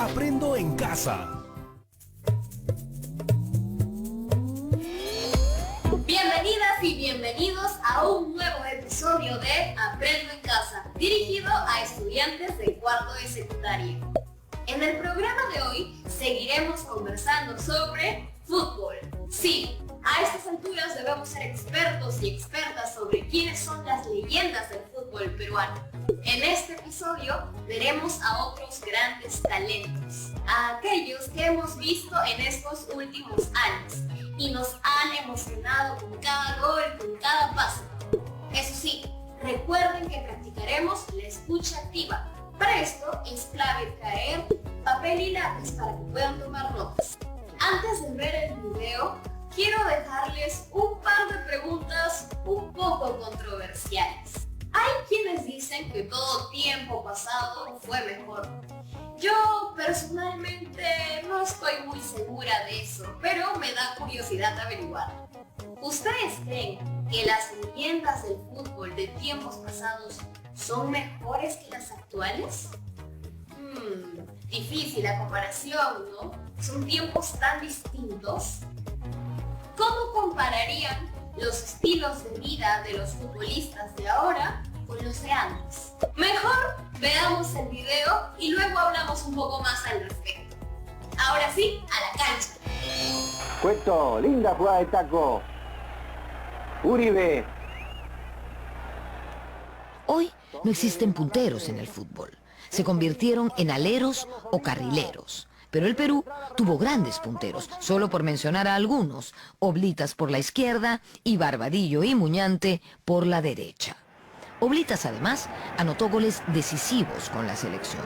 Aprendo en casa. Bienvenidas y bienvenidos a un nuevo episodio de Aprendo en Casa, dirigido a estudiantes de cuarto de secundaria. En el programa de hoy seguiremos conversando sobre fútbol. Sí, a estas alturas debemos ser expertos y expertas sobre quiénes son las leyendas del fútbol peruano. En este episodio veremos a otros grandes talentos, a aquellos que hemos visto en estos últimos años y nos han emocionado con cada gol, con cada pase. Eso sí, recuerden que practicaremos la escucha activa. Para esto es clave traer papel y lápiz para que puedan tomar notas. Antes de ver el video, quiero dejarles un par de preguntas un poco controversiales. Hay quienes dicen que todo tiempo pasado fue mejor. Yo personalmente no estoy muy segura de eso, pero me da curiosidad averiguar. ¿Ustedes creen que las leyendas del fútbol de tiempos pasados son mejores que las actuales? Difícil la comparación, ¿no? Son tiempos tan distintos. ¿Cómo compararían los estilos de vida de los futbolistas de ahora con los de antes? Mejor veamos el video y luego hablamos un poco más al respecto. Ahora sí, a la cancha. Cueto, linda jugada de taco. Uribe. Hoy no existen punteros en el fútbol. Se convirtieron en aleros o carrileros. Pero el Perú tuvo grandes punteros, solo por mencionar a algunos: Oblitas por la izquierda y Barbadillo y Muñante por la derecha. Oblitas además anotó goles decisivos con la selección.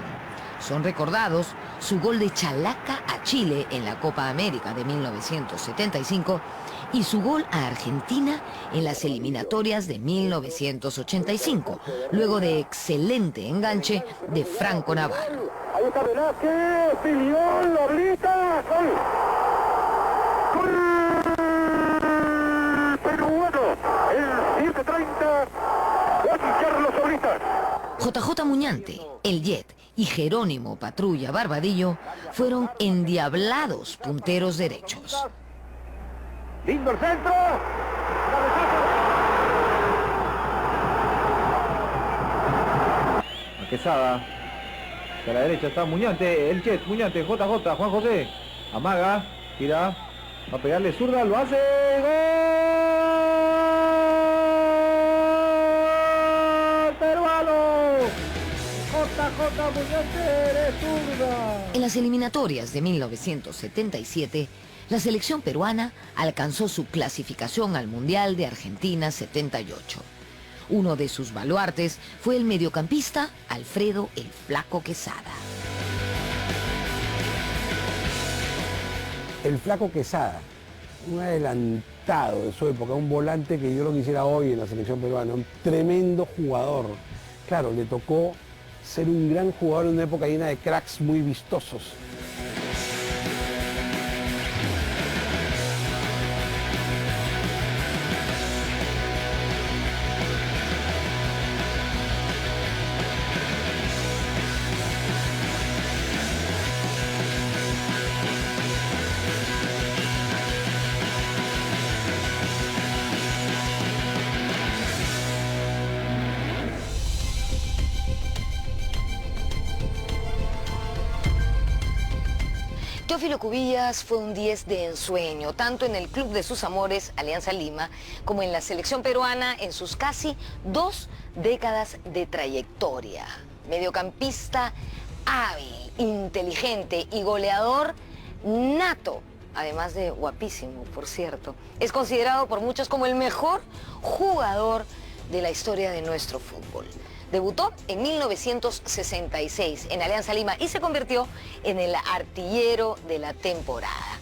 Son recordados su gol de Chalaca a Chile en la Copa América de 1975 y su gol a Argentina en las eliminatorias de 1985, luego de excelente enganche de Franco Navarro. Ahí está Velázquez, Filión, Oblitas, gol. Gol peruano, el 7:30, Juan Carlos Oblitas. JJ Muñante, el Jet y Jerónimo Patrulla Barbadillo fueron endiablados punteros derechos. Lindo el centro. Quesada. A la derecha está Muñante, el Jet, Muñante, JJ, Juan José. Amaga, tira. Va a pegarle zurda, lo hace. ¡Gol! ¡Peruano! JJ Muñante de zurda. En las eliminatorias de 1977, la selección peruana alcanzó su clasificación al Mundial de Argentina 78. Uno de sus baluartes fue el mediocampista Alfredo el Flaco Quesada. El Flaco Quesada, un adelantado de su época, un volante que yo lo quisiera hoy en la selección peruana, un tremendo jugador. Claro, le tocó ser un gran jugador en una época llena de cracks muy vistosos. Teófilo Cubillas fue un 10 de ensueño, tanto en el club de sus amores, Alianza Lima, como en la selección peruana en sus casi 2 décadas de trayectoria. Mediocampista hábil, inteligente y goleador nato, además de guapísimo, por cierto. Es considerado por muchos como el mejor jugador de la historia de nuestro fútbol. Debutó en 1966 en Alianza Lima y se convirtió en el artillero de la temporada.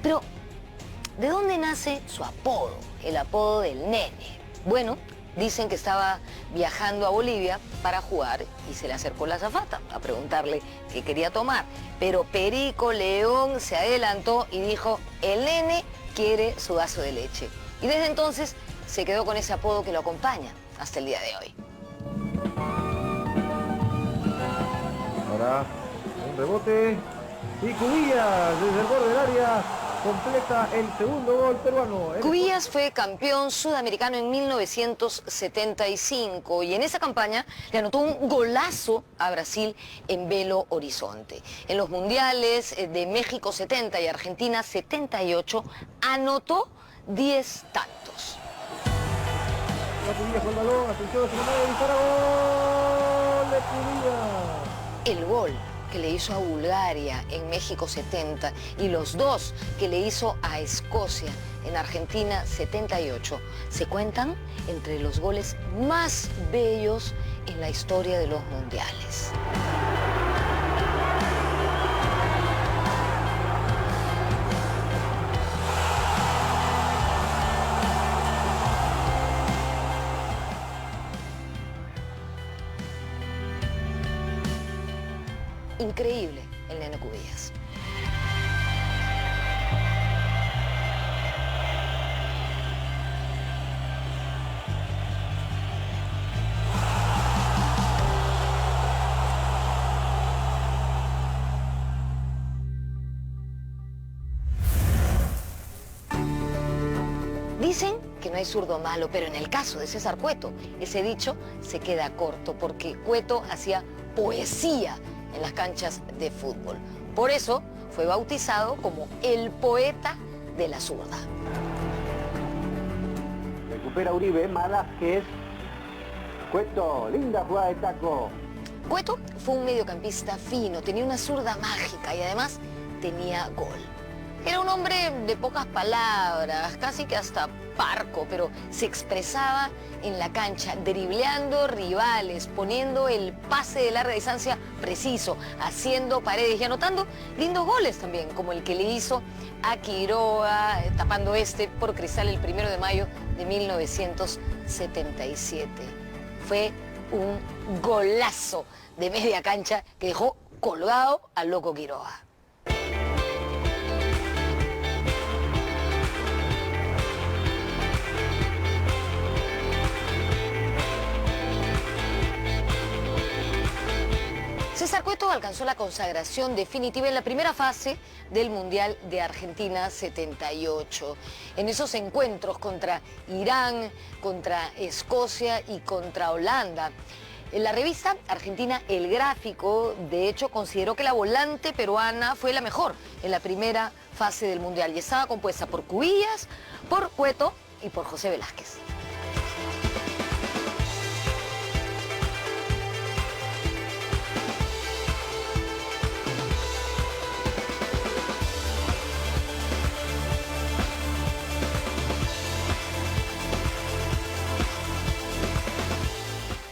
Pero, ¿de dónde nace su apodo? El apodo del Nene. Bueno, dicen que estaba viajando a Bolivia para jugar y se le acercó la azafata a preguntarle qué quería tomar. Pero Perico León se adelantó y dijo: el Nene quiere su vaso de leche. Y desde entonces se quedó con ese apodo que lo acompaña hasta el día de hoy. Ahora rebote. Y Cubillas desde el borde del área completa el segundo gol peruano. Cubillas fue campeón sudamericano en 1975 y en esa campaña le anotó un golazo a Brasil en Belo Horizonte. En los mundiales de México 70 y Argentina 78 anotó 10 tantos. Cubillas con el balón, atención, se lo dispara, gol de Cubillas. El gol que le hizo a Bulgaria en México 70 y los dos que le hizo a Escocia en Argentina 78 se cuentan entre los goles más bellos en la historia de los mundiales. Increíble el Nene Cubillas. Dicen que no hay zurdo malo, pero en el caso de César Cueto, ese dicho se queda corto porque Cueto hacía poesía en las canchas de fútbol. Por eso fue bautizado como el poeta de la zurda. Recupera Uribe, Velázquez. Cueto, linda jugada de taco. Cueto fue un mediocampista fino, tenía una zurda mágica y además tenía gol. Era un hombre de pocas palabras, casi que hasta parco, pero se expresaba en la cancha, dribleando rivales, poniendo el pase de larga distancia preciso, haciendo paredes y anotando lindos goles también, como el que le hizo a Quiroga, tapando por Cristal el 1 de mayo de 1977. Fue un golazo de media cancha que dejó colgado al loco Quiroga. César Cueto alcanzó la consagración definitiva en la primera fase del Mundial de Argentina 78. En esos encuentros contra Irán, contra Escocia y contra Holanda. En la revista argentina El Gráfico, de hecho, consideró que la volante peruana fue la mejor en la primera fase del Mundial y estaba compuesta por Cubillas, por Cueto y por José Velázquez.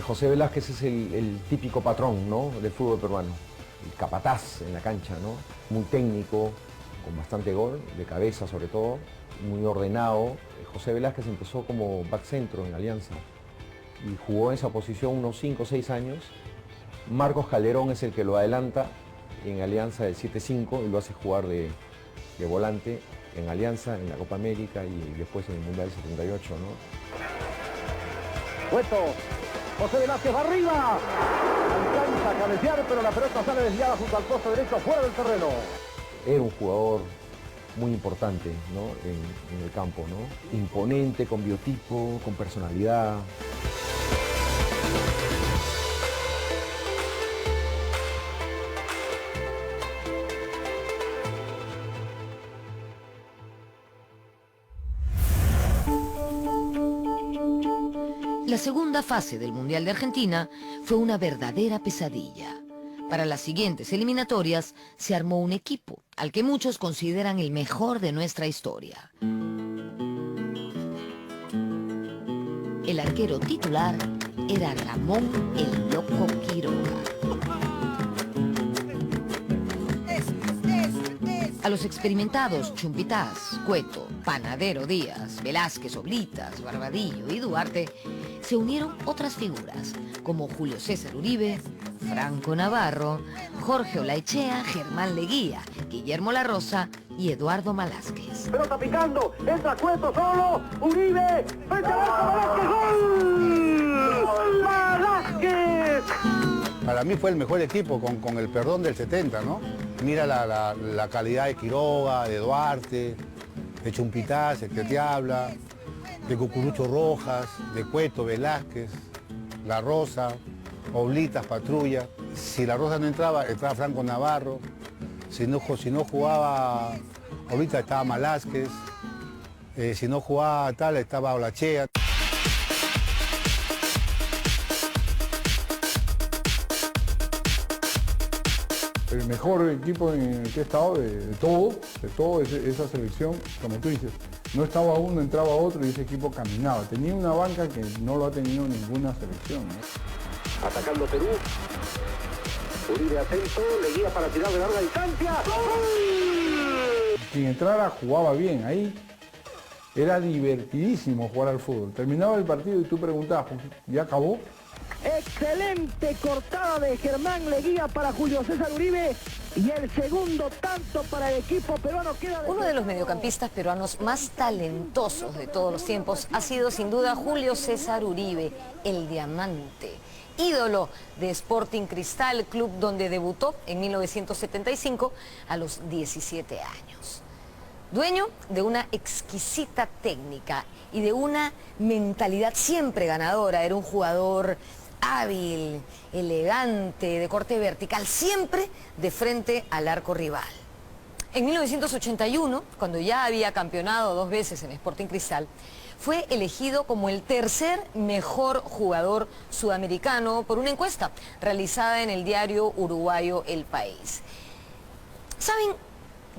José Velázquez es el típico patrón, ¿no?, del fútbol peruano, el capataz en la cancha, ¿no? Muy técnico, con bastante gol, de cabeza sobre todo, muy ordenado. José Velázquez empezó como back centro en Alianza y jugó en esa posición unos 5 o 6 años. Marcos Calderón es el que lo adelanta en Alianza del 7-5 y lo hace jugar de volante en Alianza, en la Copa América y después en el Mundial 78, ¿no? Cueto. José Velázquez arriba. Alcanza a cabecear, pero la pelota sale desviada junto al poste derecho, fuera del terreno. Era un jugador muy importante, ¿no?, en el campo, ¿no? Imponente, con biotipo, con personalidad. La segunda fase del Mundial de Argentina fue una verdadera pesadilla. Para las siguientes eliminatorias se armó un equipo al que muchos consideran el mejor de nuestra historia. El arquero titular era Ramón el Loco Quiroga. A los experimentados Chumpitaz, Cueto, Panadero Díaz, Velázquez Oblitas, Barbadillo y Duarte se unieron otras figuras como Julio César Uribe, Franco Navarro, Jorge Olaechea, Germán Leguía, Guillermo La Rosa y Eduardo Malásquez. Pelota picando, entra Cueto solo, Uribe, frente al arco, Velázquez, ¡gol! ¡Velázquez! Para mí fue el mejor equipo, con el perdón del 70, ¿no? Mira la calidad de Quiroga, de Duarte, de Chumpitaz, el que te habla, de Cucurucho Rojas, de Cueto, Velázquez, La Rosa, Oblitas, Patrulla. Si La Rosa no entraba, entraba Franco Navarro. Si no jugaba Oblitas, estaba Malásquez. Si no jugaba tal, estaba Olachea. El mejor equipo en el que he estado de todo esa selección, como tú dices, no estaba uno, entraba otro y ese equipo caminaba. Tenía una banca que no lo ha tenido ninguna selección, ¿no? Atacando Perú. Uribe atento, le guía para tirar de larga distancia. ¡Gol! Quien entrara jugaba bien, ahí era divertidísimo jugar al fútbol. Terminaba el partido y tú preguntabas, ¿ya acabó? Excelente cortada de Germán Leguía para Julio César Uribe y el segundo tanto para el equipo peruano queda... Uno de los mediocampistas peruanos más talentosos de todos los tiempos ha sido sin duda Julio César Uribe, el Diamante, ídolo de Sporting Cristal, club donde debutó en 1975 a los 17 años. Dueño de una exquisita técnica y de una mentalidad siempre ganadora, era un jugador hábil, elegante, de corte vertical, siempre de frente al arco rival. En 1981, cuando ya había campeonado 2 veces en Sporting Cristal, fue elegido como el tercer mejor jugador sudamericano por una encuesta realizada en el diario uruguayo El País. ¿Saben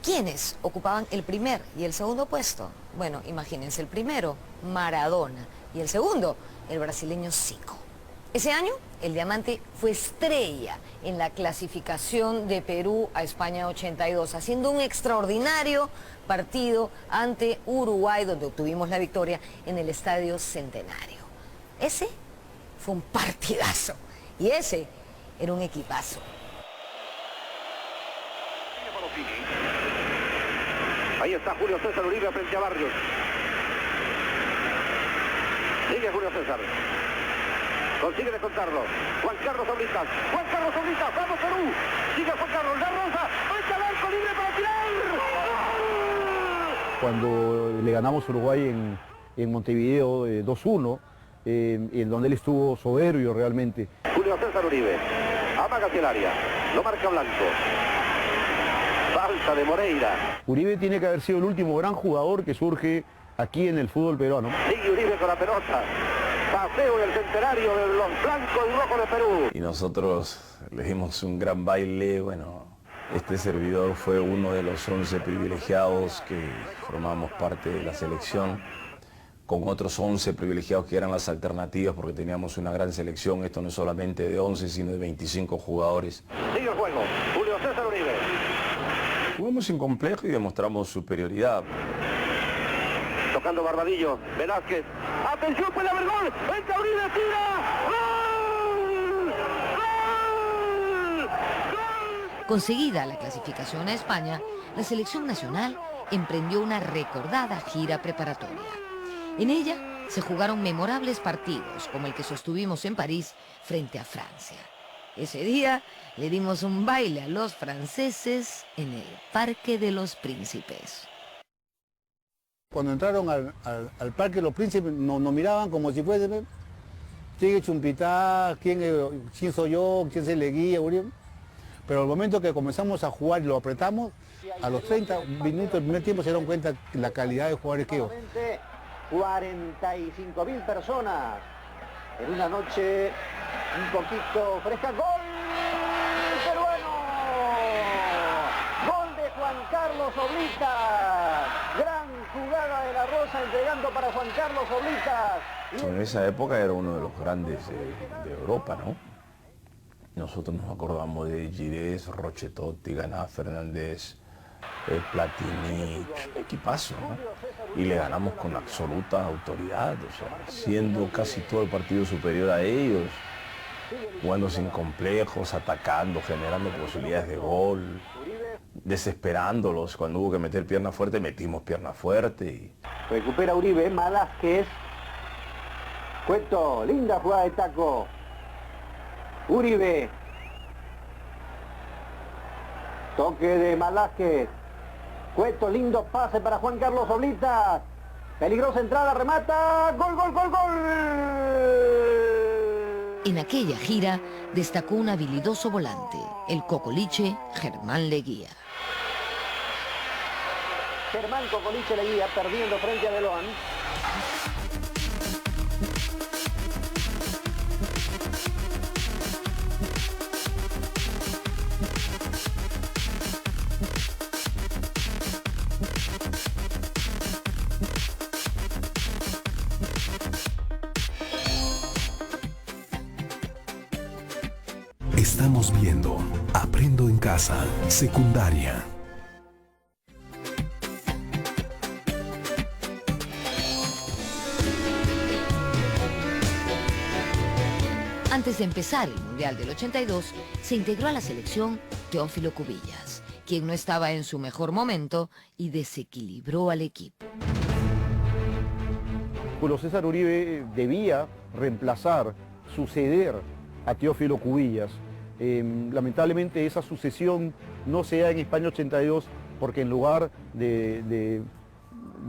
quiénes ocupaban el primer y el segundo puesto? Bueno, imagínense, el primero, Maradona, y el segundo, el brasileño Zico. Ese año, el Diamante fue estrella en la clasificación de Perú a España 82, haciendo un extraordinario partido ante Uruguay, donde obtuvimos la victoria en el Estadio Centenario. Ese fue un partidazo, y ese era un equipazo. Ahí está Julio César Uribe frente a Barrios. Sigue Julio César. Consigue descontarlo. Juan Carlos Oblitas. Juan Carlos Oblitas. Vamos Perú. Sigue Juan Carlos. La Rosa. Echa el arco libre para tirar. Cuando le ganamos a Uruguay en Montevideo 2-1, en donde él estuvo soberbio realmente. Julio César Uribe. Amaga hacia el área. Lo marca Blanco. Falta de Moreira. Uribe tiene que haber sido el último gran jugador que surge aquí en el fútbol peruano. Sigue Uribe con la pelota. Paseo en el Centenario de los blancos y rojos de Perú. Y nosotros le dimos un gran baile. Bueno, este servidor fue uno de los 11 privilegiados que formamos parte de la selección, con otros 11 privilegiados que eran las alternativas, porque teníamos una gran selección. Esto no es solamente de 11, sino de 25 jugadores. Sigue el juego. Julio César Uribe. Jugamos sin complejo y demostramos superioridad. Tocando Barbadillo, Velázquez. ¡Atención, puede haber gol! ¡Entra Uribe, tira! ¡Gol! ¡Gol! ¡Gol! Conseguida la clasificación a España, la selección nacional emprendió una recordada gira preparatoria. En ella se jugaron memorables partidos, como el que sostuvimos en París frente a Francia. Ese día le dimos un baile a los franceses en el Parque de los Príncipes. Cuando entraron al Parque de los Príncipes nos miraban como si fuese, sigue Chumpitaz, quién soy yo, quién se le guía, Uribe. Pero al momento que comenzamos a jugar y lo apretamos, a los 30 minutos del primer tiempo se dieron cuenta de la calidad de jugadores que yo. 45.000 personas en una noche un poquito fresca. ¡Gol peruano! ¡Gol de Juan Carlos Oblitas! Gran jugada de La Rosa entregando para Juan Carlos Oblitas. En esa época era uno de los grandes de Europa, ¿no? Nosotros nos acordamos de Girés, Rochetotti, Ganá, Fernández, Platini, equipazo, ¿no? Y le ganamos con absoluta autoridad, o sea, siendo casi todo el partido superior a ellos, jugando sin complejos, atacando, generando posibilidades de gol, desesperándolos. Cuando hubo que meter pierna fuerte, metimos pierna fuerte. Y... Recupera Uribe, Malásquez. Cueto, linda jugada de taco. Uribe, Toque de Malásquez. Cueto, lindo pase para Juan Carlos Oblitas. Peligrosa entrada, remata. ¡Gol, gol, gol, gol! En aquella gira destacó un habilidoso volante, el cocoliche Germán Leguía. Germán Cocoliche Leguía perdiendo frente a Beloan. Estamos viendo Aprendo en Casa, secundaria. Antes de empezar el Mundial del 82, se integró a la selección Teófilo Cubillas, quien no estaba en su mejor momento y desequilibró al equipo. Julio César Uribe debía reemplazar, suceder a Teófilo Cubillas. Lamentablemente esa sucesión no se da en España 82 porque en lugar de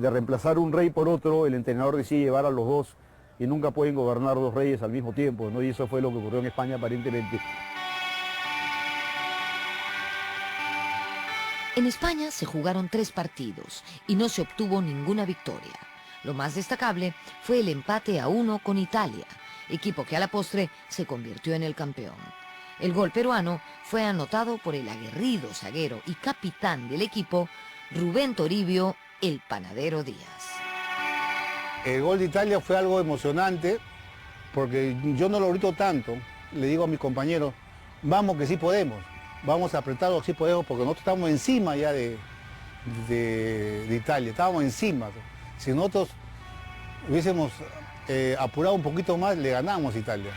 reemplazar un rey por otro, el entrenador decide llevar a los dos y nunca pueden gobernar dos reyes al mismo tiempo, ¿no? Y eso fue lo que ocurrió en España aparentemente. En España se jugaron 3 partidos y no se obtuvo ninguna victoria. Lo más destacable fue el empate a 1 con Italia, equipo que a la postre se convirtió en el campeón. El gol peruano fue anotado por el aguerrido zaguero y capitán del equipo, Rubén Toribio, el Panadero Díaz. El gol de Italia fue algo emocionante porque yo no lo grito tanto. Le digo a mis compañeros, vamos que sí podemos, vamos a apretarlo que sí podemos porque nosotros estamos encima ya de Italia, estábamos encima. Si nosotros hubiésemos apurado un poquito más, le ganamos a Italia.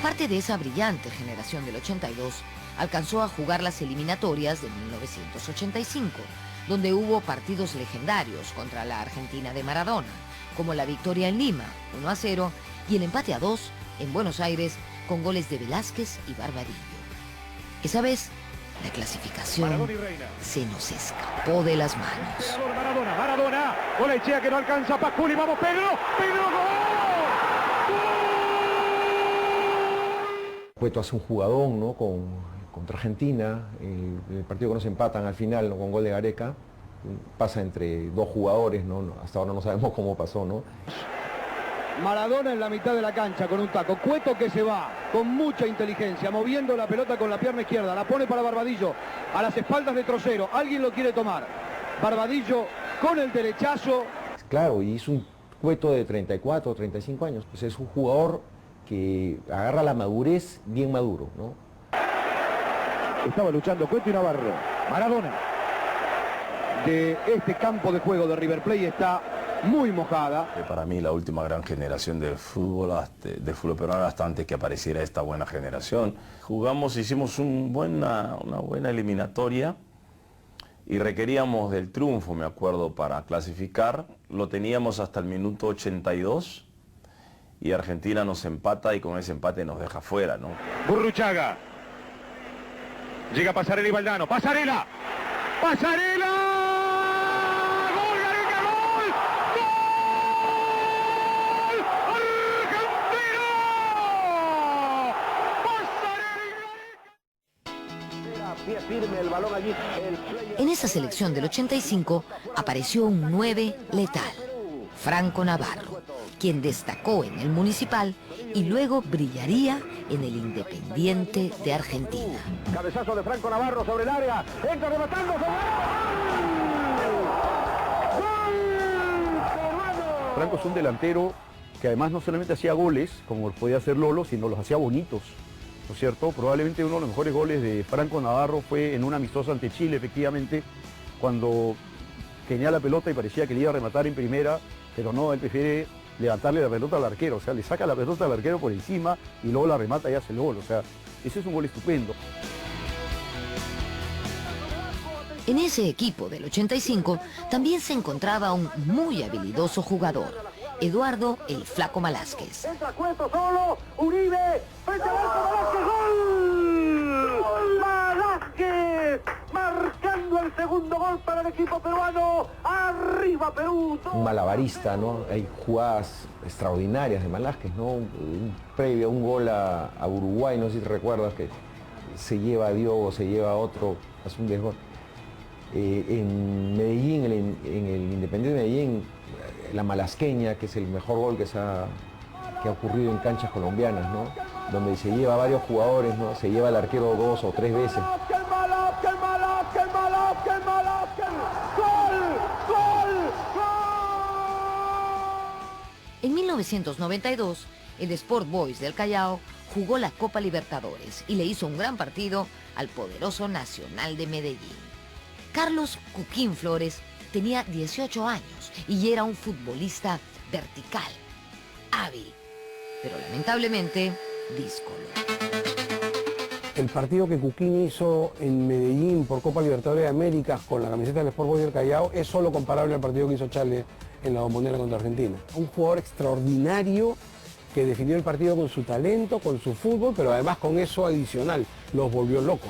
Parte de esa brillante generación del 82 alcanzó a jugar las eliminatorias de 1985, donde hubo partidos legendarios contra la Argentina de Maradona, como la victoria en Lima, 1-0, y el empate a 2 en Buenos Aires con goles de Velázquez y Barbadillo. Esa vez, la clasificación se nos escapó de las manos. Maradona, Golechea que no alcanza, Pasculi, vamos Pedro, gol. Cueto hace un jugadón, ¿no? Contra Argentina, el partido que nos empatan al final, ¿no? Con gol de Gareca, pasa entre 2 jugadores, ¿no? Hasta ahora no sabemos cómo pasó, ¿no? Maradona en la mitad de la cancha con un taco, Cueto que se va con mucha inteligencia, moviendo la pelota con la pierna izquierda, la pone para Barbadillo, a las espaldas de Trocero, alguien lo quiere tomar, Barbadillo con el derechazo. Claro, y es un Cueto de 34, 35 años, pues es un jugador que agarra la madurez bien maduro, ¿no? Estaba luchando Cueto y Navarro. Maradona de este campo de juego de River Plate está muy mojada. Para mí la última gran generación del fútbol peruano hasta antes que apareciera esta buena generación. Hicimos una buena eliminatoria y requeríamos del triunfo, me acuerdo, para clasificar. Lo teníamos hasta el minuto 82. Y Argentina nos empata y con ese empate nos deja fuera, ¿no? Burruchaga. Llega Pasarela y Valdano. ¡Pasarela! ¡Pasarela! ¡Gol, Gareca, gol! ¡Gol! ¡Argentina! ¡Pasarela! Pie firme el balón allí. En esa selección del 85 apareció un 9 letal, Franco Navarro, quien destacó en el Municipal y luego brillaría en el Independiente de Argentina. Cabezazo de Franco Navarro sobre el área. Entra rematando sobre Franco es un delantero que además no solamente hacía goles, como podía hacer Lolo, sino los hacía bonitos, ¿no es cierto? Probablemente uno de los mejores goles de Franco Navarro fue en un amistoso ante Chile, efectivamente, cuando tenía la pelota y parecía que le iba a rematar en primera, pero no, él prefiere levantarle la pelota al arquero, o sea, le saca la pelota al arquero por encima y luego la remata y hace el gol, o sea, ese es un gol estupendo. En ese equipo del 85 también se encontraba un muy habilidoso jugador, Eduardo el Flaco Malásquez. Entra Cueto solo, Uribe, frente al arco, Malásquez, ¡gol! ¡Malásquez! Marcando el segundo gol para el equipo peruano. ¡Arriba Perú! Un malabarista, ¿no? Hay jugadas extraordinarias de Malásquez, ¿no? Previo a un gol a Uruguay, no sé si te recuerdas, que se lleva a Diogo, se lleva a otro, hace un desgol. En Medellín, en el Independiente de Medellín, la malasqueña, que es el mejor gol que ha ocurrido en canchas colombianas, ¿no? Donde se lleva a varios jugadores, ¿no? Se lleva al arquero 2 o 3 veces. En 1992, el Sport Boys del Callao jugó la Copa Libertadores y le hizo un gran partido al poderoso Nacional de Medellín. Carlos Cuquín Flores tenía 18 años y era un futbolista vertical, hábil, pero lamentablemente díscolo. El partido que Cuquín hizo en Medellín por Copa Libertadores de América con la camiseta del Sport Boys del Callao es solo comparable al partido que hizo Charles en la Bombonera contra Argentina. Un jugador extraordinario que definió el partido con su talento, con su fútbol, pero además con eso adicional, los volvió locos.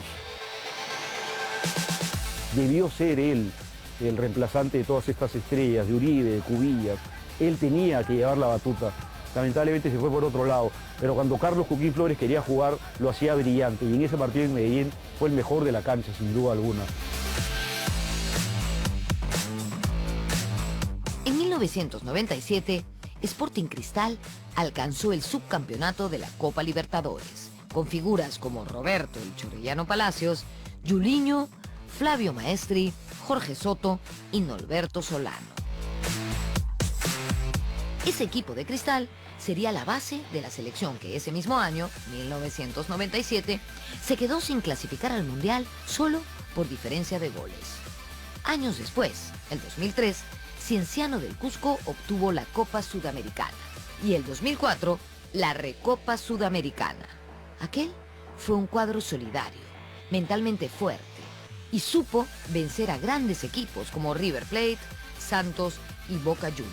Debió ser él el reemplazante de todas estas estrellas, de Uribe, de Cubillas. Él tenía que llevar la batuta. Lamentablemente se fue por otro lado, pero cuando Carlos Cuquín Flores quería jugar, lo hacía brillante, y en ese partido en Medellín fue el mejor de la cancha, sin duda alguna. En 1997, Sporting Cristal alcanzó el subcampeonato de la Copa Libertadores, con figuras como Roberto el Chorrillano Palacios, Julinho, Flavio Maestri, Jorge Soto y Norberto Solano. Ese equipo de Cristal sería la base de la selección que ese mismo año, 1997, se quedó sin clasificar al Mundial solo por diferencia de goles. Años después, el 2003, Cienciano del Cusco obtuvo la Copa Sudamericana y el 2004 la Recopa Sudamericana. Aquel fue un cuadro solidario, mentalmente fuerte y supo vencer a grandes equipos como River Plate, Santos y Boca Juniors.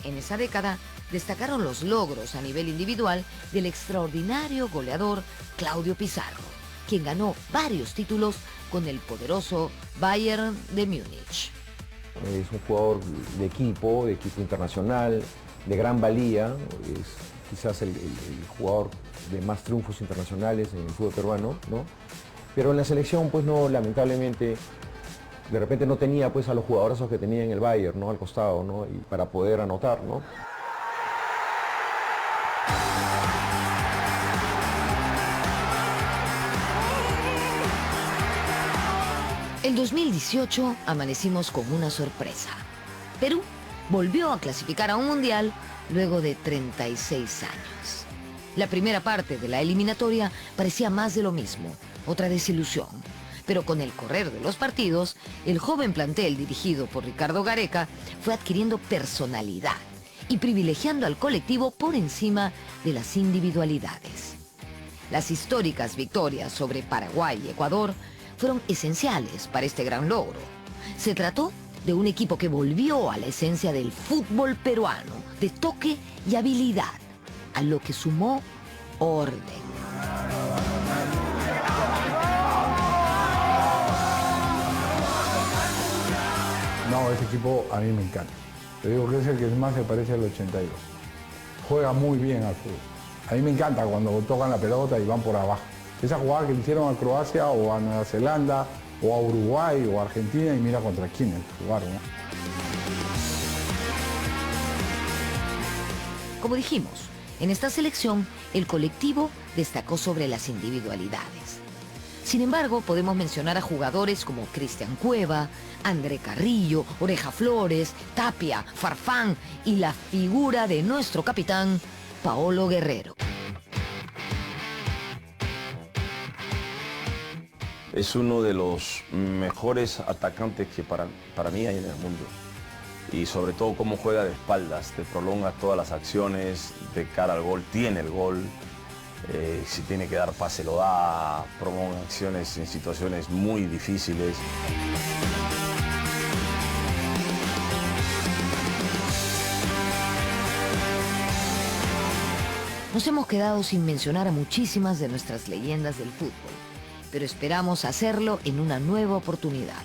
En esa década destacaron los logros a nivel individual del extraordinario goleador Claudio Pizarro, quien ganó varios títulos con el poderoso Bayern de Múnich. Es un jugador de equipo internacional, de gran valía, es quizás el jugador de más triunfos internacionales en el fútbol peruano, ¿no? Pero en la selección, pues no, lamentablemente, de repente no tenía pues a los jugadores que tenía en el Bayern, ¿no? Al costado, ¿no? Y para poder anotar, ¿no? En 2018 amanecimos con una sorpresa. Perú volvió a clasificar a un mundial luego de 36 años. La primera parte de la eliminatoria parecía más de lo mismo, otra desilusión. Pero con el correr de los partidos, el joven plantel dirigido por Ricardo Gareca fue adquiriendo personalidad y privilegiando al colectivo por encima de las individualidades. Las históricas victorias sobre Paraguay y Ecuador fueron esenciales para este gran logro. Se trató de un equipo que volvió a la esencia del fútbol peruano, de toque y habilidad, a lo que sumó orden. No, ese equipo a mí me encanta. Te digo que es el que más se parece al 82. Juega muy bien al fútbol. A mí me encanta cuando tocan la pelota y van por abajo. Esa jugada que le hicieron a Croacia o a Nueva Zelanda o a Uruguay o a Argentina y mira contra quiénes jugaron, ¿no? Como dijimos, en esta selección el colectivo destacó sobre las individualidades. Sin embargo, podemos mencionar a jugadores como Cristian Cueva, André Carrillo, Oreja Flores, Tapia, Farfán y la figura de nuestro capitán, Paolo Guerrero. Es uno de los mejores atacantes que para mí hay en el mundo. Y sobre todo cómo juega de espaldas, te prolonga todas las acciones de cara al gol, tiene el gol. Si tiene que dar pase lo da, promueve acciones en situaciones muy difíciles. Nos hemos quedado sin mencionar a muchísimas de nuestras leyendas del fútbol, pero esperamos hacerlo en una nueva oportunidad.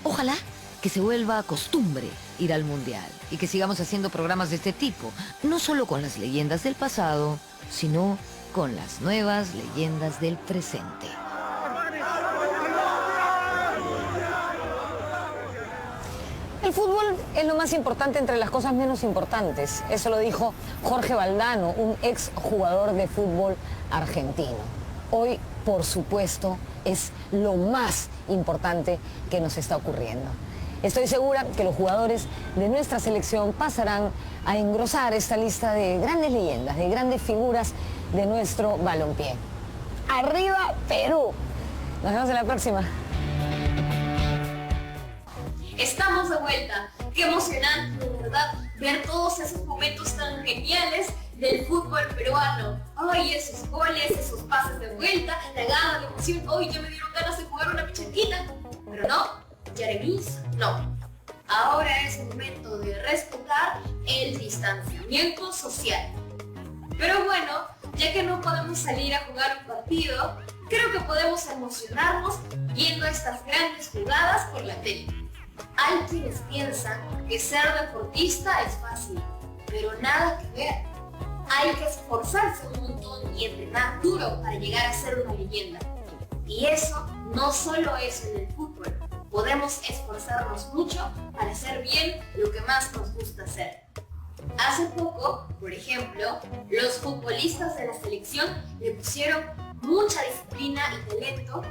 Ojalá que se vuelva costumbre ir al Mundial y que sigamos haciendo programas de este tipo, no solo con las leyendas del pasado, sino con las nuevas leyendas del presente. El fútbol es lo más importante entre las cosas menos importantes. Eso lo dijo Jorge Valdano, un ex jugador de fútbol argentino. Hoy, por supuesto, es lo más importante que nos está ocurriendo. Estoy segura que los jugadores de nuestra selección pasarán a engrosar esta lista de grandes leyendas, de grandes figuras de nuestro balompié. ¡Arriba, Perú! Nos vemos en la próxima. Estamos de vuelta. Qué emocionante, de verdad, ver todos esos momentos tan geniales del fútbol peruano. Ay, esos goles, esos pases de vuelta, la gana, la emoción. Hoy ya me dieron ganas de jugar una pichanquita. Pero no, Jeremías, no. Ahora es momento de respetar el distanciamiento social. Pero bueno, ya que no podemos salir a jugar un partido, creo que podemos emocionarnos viendo estas grandes jugadas por la tele. Hay quienes piensan que ser deportista es fácil, pero nada que ver. Hay que esforzarse un montón y entrenar duro para llegar a ser una leyenda. Y eso no solo es en el fútbol. Podemos esforzarnos mucho para hacer bien lo que más nos gusta hacer. Hace poco, por ejemplo, los futbolistas de la selección le pusieron mucha disciplina y talento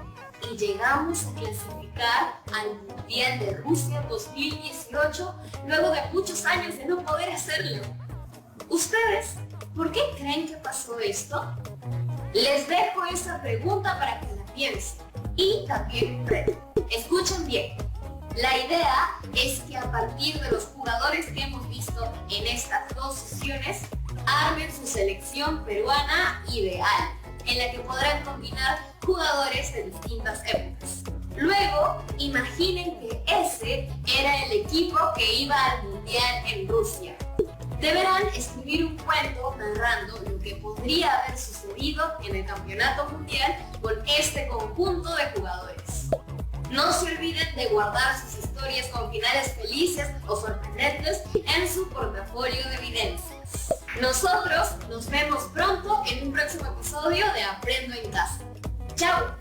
y llegamos a clasificar al Mundial de Rusia 2018 luego de muchos años de no poder hacerlo. ¿Ustedes por qué creen que pasó esto? Les dejo esa pregunta para que la piensen y también un reto. Escuchen bien. La idea es que a partir de los jugadores que hemos visto en estas dos sesiones, armen su selección peruana ideal, en la que podrán combinar jugadores de distintas épocas. Luego, imaginen que ese era el equipo que iba al Mundial en Rusia. Deberán escribir un cuento narrando lo que podría haber sucedido en el Campeonato Mundial con este conjunto de jugadores. No se olviden de guardar sus historias con finales felices o sorprendentes en su portafolio de evidencias. Nosotros nos vemos pronto en un próximo episodio de Aprendo en Casa. ¡Chao!